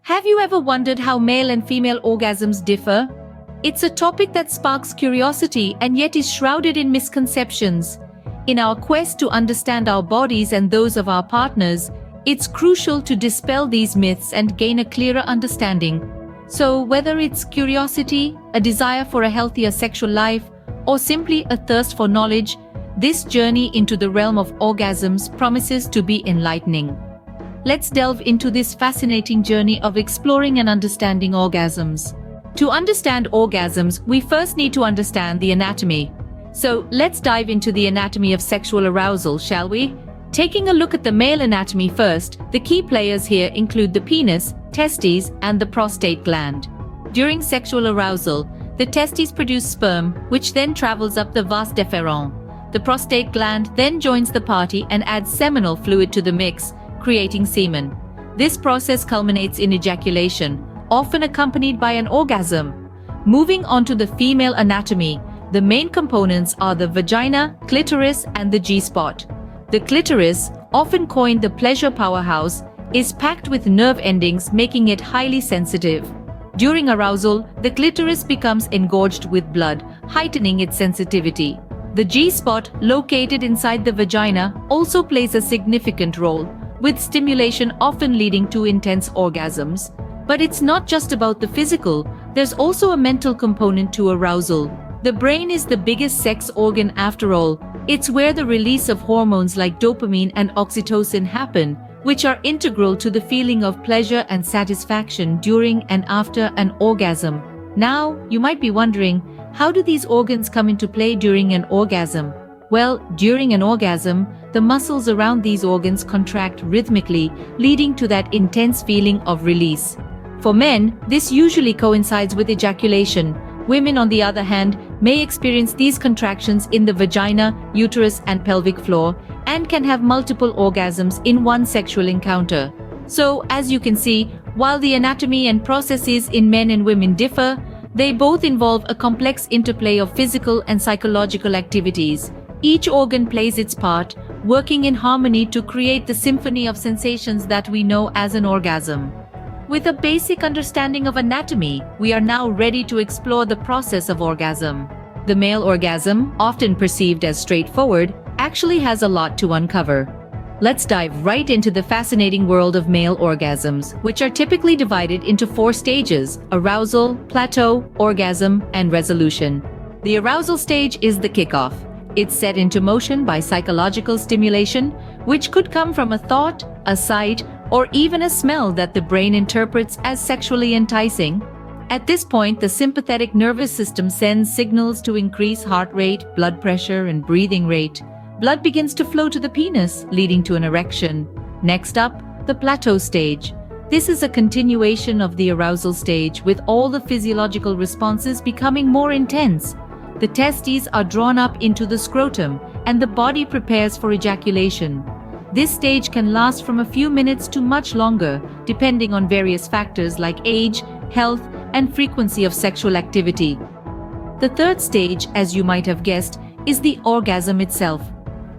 Have you ever wondered how male and female orgasms differ? It's a topic that sparks curiosity and yet is shrouded in misconceptions. In our quest to understand our bodies and those of our partners, it's crucial to dispel these myths and gain a clearer understanding. So, whether it's curiosity, a desire for a healthier sexual life, or simply a thirst for knowledge, this journey into the realm of orgasms promises to be enlightening. Let's delve into this fascinating journey of exploring and understanding orgasms. To understand orgasms, we first need to understand the anatomy. So, let's dive into the anatomy of sexual arousal, shall we? Taking a look at the male anatomy first, the key players here include the penis, testes, and the prostate gland. During sexual arousal, the testes produce sperm, which then travels up the vas deferens. The prostate gland then joins the party and adds seminal fluid to the mix, creating semen. This process culminates in ejaculation, often accompanied by an orgasm. Moving on to the female anatomy, the main components are the vagina, clitoris, and the G-spot. The clitoris, often coined the pleasure powerhouse, is packed with nerve endings, making it highly sensitive. During arousal, the clitoris becomes engorged with blood, heightening its sensitivity. The G-spot, located inside the vagina, also plays a significant role, with stimulation often leading to intense orgasms. But it's not just about the physical, there's also a mental component to arousal. The brain is the biggest sex organ after all. It's where the release of hormones like dopamine and oxytocin happen, which are integral to the feeling of pleasure and satisfaction during and after an orgasm. Now, you might be wondering, how do these organs come into play during an orgasm? Well, during an orgasm, the muscles around these organs contract rhythmically, leading to that intense feeling of release. For men, this usually coincides with ejaculation. Women, on the other hand, may experience these contractions in the vagina, uterus, and pelvic floor, and can have multiple orgasms in one sexual encounter. So, as you can see, while the anatomy and processes in men and women differ, they both involve a complex interplay of physical and psychological activities. Each organ plays its part, working in harmony to create the symphony of sensations that we know as an orgasm. With a basic understanding of anatomy, we are now ready to explore the process of orgasm. The male orgasm, often perceived as straightforward, actually has a lot to uncover. Let's dive right into the fascinating world of male orgasms, which are typically divided into 4 stages: arousal, plateau, orgasm, and resolution. The arousal stage is the kickoff. It's set into motion by psychological stimulation, which could come from a thought, a sight, or even a smell that the brain interprets as sexually enticing. At this point, the sympathetic nervous system sends signals to increase heart rate, blood pressure, and breathing rate. Blood begins to flow to the penis, leading to an erection. Next up, the plateau stage. This is a continuation of the arousal stage, with all the physiological responses becoming more intense. The testes are drawn up into the scrotum, and the body prepares for ejaculation. This stage can last from a few minutes to much longer, depending on various factors like age, health, and frequency of sexual activity. The third stage, as you might have guessed, is the orgasm itself.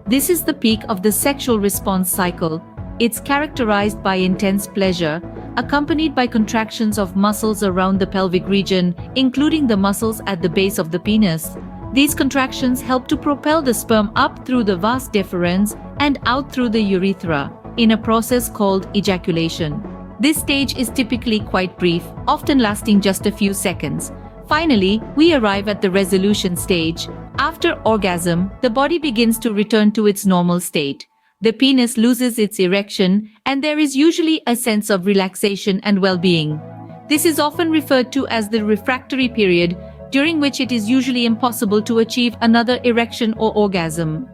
This is the peak of the sexual response cycle. It's characterized by intense pleasure, accompanied by contractions of muscles around the pelvic region, including the muscles at the base of the penis. These contractions help to propel the sperm up through the vas deferens and out through the urethra, in a process called ejaculation. This stage is typically quite brief, often lasting just a few seconds. Finally, we arrive at the resolution stage. After orgasm, the body begins to return to its normal state. The penis loses its erection, and there is usually a sense of relaxation and well-being. This is often referred to as the refractory period, during which it is usually impossible to achieve another erection or orgasm.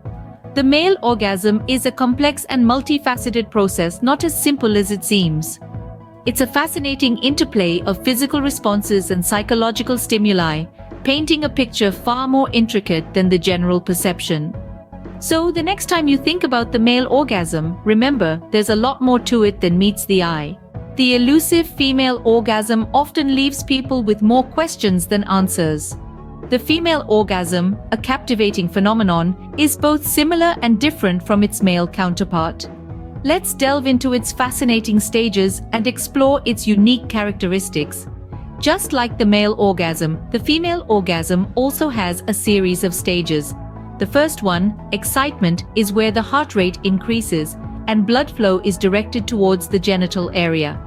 The male orgasm is a complex and multifaceted process, not as simple as it seems. It's a fascinating interplay of physical responses and psychological stimuli, painting a picture far more intricate than the general perception. So, the next time you think about the male orgasm, remember, there's a lot more to it than meets the eye. The elusive female orgasm often leaves people with more questions than answers. The female orgasm, a captivating phenomenon, is both similar and different from its male counterpart. Let's delve into its fascinating stages and explore its unique characteristics. Just like the male orgasm, the female orgasm also has a series of stages. The first one, excitement, is where the heart rate increases and blood flow is directed towards the genital area.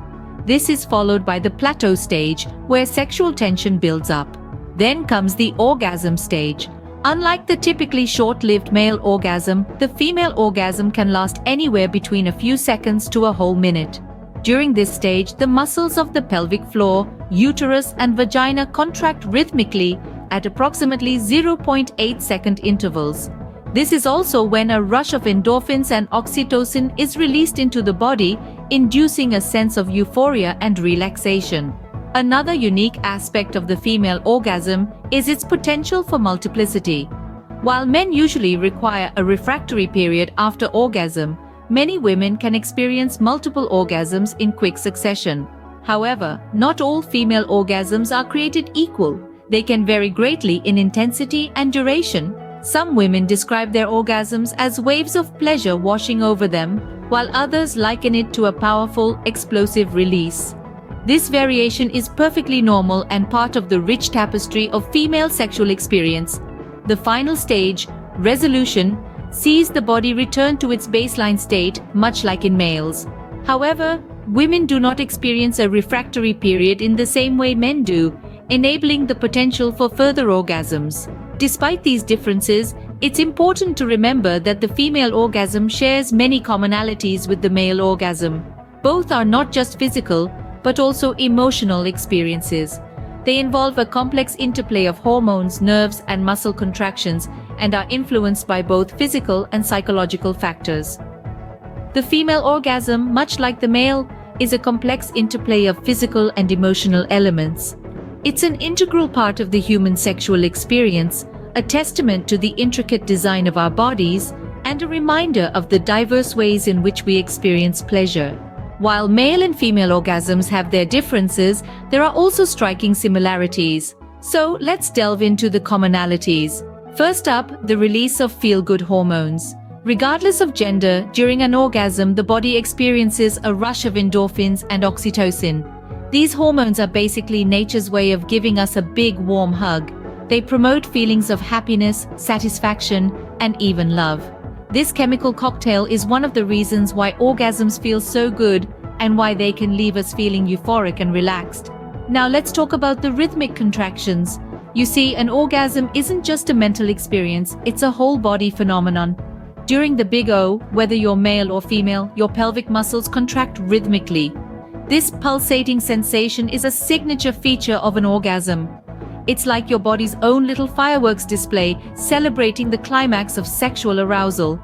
This is followed by the plateau stage, where sexual tension builds up. Then comes the orgasm stage. Unlike the typically short-lived male orgasm, the female orgasm can last anywhere between a few seconds to a whole minute. During this stage, the muscles of the pelvic floor, uterus, and vagina contract rhythmically at approximately 0.8-second intervals. This is also when a rush of endorphins and oxytocin is released into the body, inducing a sense of euphoria and relaxation. Another unique aspect of the female orgasm is its potential for multiplicity. While men usually require a refractory period after orgasm, many women can experience multiple orgasms in quick succession. However, not all female orgasms are created equal. They can vary greatly in intensity and duration. Some women describe their orgasms as waves of pleasure washing over them, while others liken it to a powerful, explosive release. This variation is perfectly normal and part of the rich tapestry of female sexual experience. The final stage, resolution, sees the body return to its baseline state, much like in males. However, women do not experience a refractory period in the same way men do, enabling the potential for further orgasms. Despite these differences, it's important to remember that the female orgasm shares many commonalities with the male orgasm. Both are not just physical, but also emotional experiences. They involve a complex interplay of hormones, nerves, and muscle contractions, and are influenced by both physical and psychological factors. The female orgasm, much like the male, is a complex interplay of physical and emotional elements. It's an integral part of the human sexual experience, a testament to the intricate design of our bodies, and a reminder of the diverse ways in which we experience pleasure. While male and female orgasms have their differences, there are also striking similarities. So let's delve into the commonalities. First up, the release of feel-good hormones. Regardless of gender, during an orgasm, the body experiences a rush of endorphins and oxytocin. These hormones are basically nature's way of giving us a big, warm hug. They promote feelings of happiness, satisfaction, and even love. This chemical cocktail is one of the reasons why orgasms feel so good and why they can leave us feeling euphoric and relaxed. Now let's talk about the rhythmic contractions. You see, an orgasm isn't just a mental experience, it's a whole body phenomenon. During the Big O, whether you're male or female, your pelvic muscles contract rhythmically. This pulsating sensation is a signature feature of an orgasm. It's like your body's own little fireworks display, celebrating the climax of sexual arousal.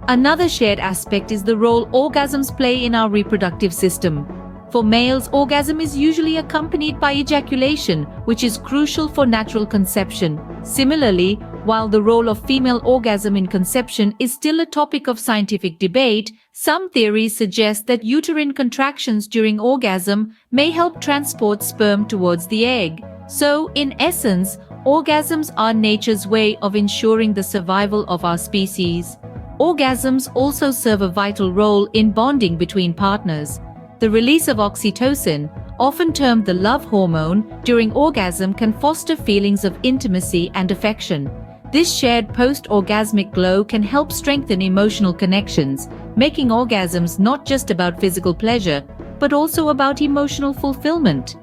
Another shared aspect is the role orgasms play in our reproductive system. For males, orgasm is usually accompanied by ejaculation, which is crucial for natural conception. Similarly, while the role of female orgasm in conception is still a topic of scientific debate, some theories suggest that uterine contractions during orgasm may help transport sperm towards the egg. So, in essence, orgasms are nature's way of ensuring the survival of our species. Orgasms also serve a vital role in bonding between partners. The release of oxytocin, often termed the love hormone, during orgasm can foster feelings of intimacy and affection. This shared post-orgasmic glow can help strengthen emotional connections, making orgasms not just about physical pleasure, but also about emotional fulfillment.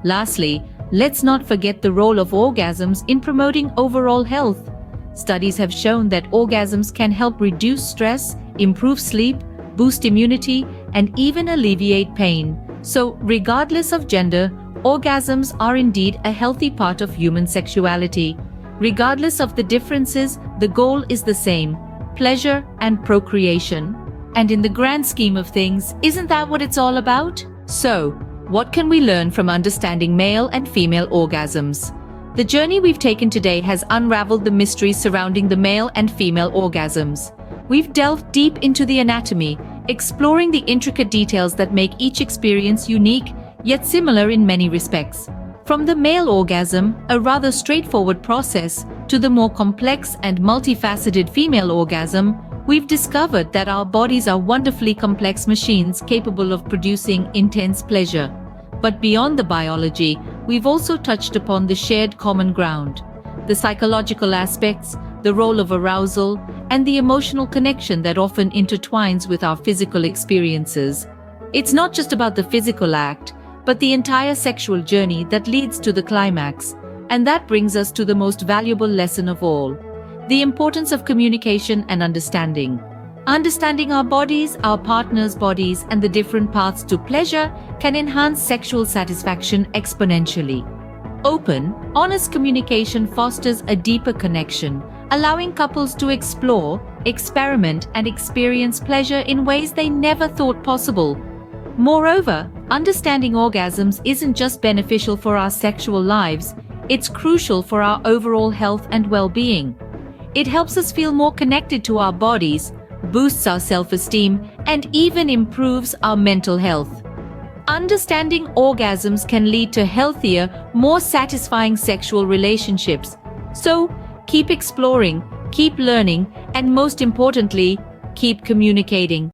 Lastly, let's not forget the role of orgasms in promoting overall health. Studies have shown that orgasms can help reduce stress, improve sleep, boost immunity, and even alleviate pain. So, regardless of gender, orgasms are indeed a healthy part of human sexuality. Regardless of the differences, the goal is the same: pleasure and procreation. And in the grand scheme of things, isn't that what it's all about? So, what can we learn from understanding male and female orgasms? The journey we've taken today has unraveled the mysteries surrounding the male and female orgasms. We've delved deep into the anatomy, exploring the intricate details that make each experience unique, yet similar in many respects. From the male orgasm, a rather straightforward process, to the more complex and multifaceted female orgasm, We've discovered that our bodies are wonderfully complex machines capable of producing intense pleasure. But beyond the biology, we've also touched upon the shared common ground, the psychological aspects, the role of arousal, and the emotional connection that often intertwines with our physical experiences. It's not just about the physical act, but the entire sexual journey that leads to the climax. And that brings us to the most valuable lesson of all: the importance of communication and understanding. Understanding our bodies, our partner's bodies, and the different paths to pleasure can enhance sexual satisfaction exponentially. Open, honest communication fosters a deeper connection, allowing couples to explore, experiment, and experience pleasure in ways they never thought possible. Moreover, understanding orgasms isn't just beneficial for our sexual lives, it's crucial for our overall health and well-being. It helps us feel more connected to our bodies, boosts our self-esteem, and even improves our mental health. Understanding orgasms can lead to healthier, more satisfying sexual relationships. So, keep exploring, keep learning, and most importantly, keep communicating.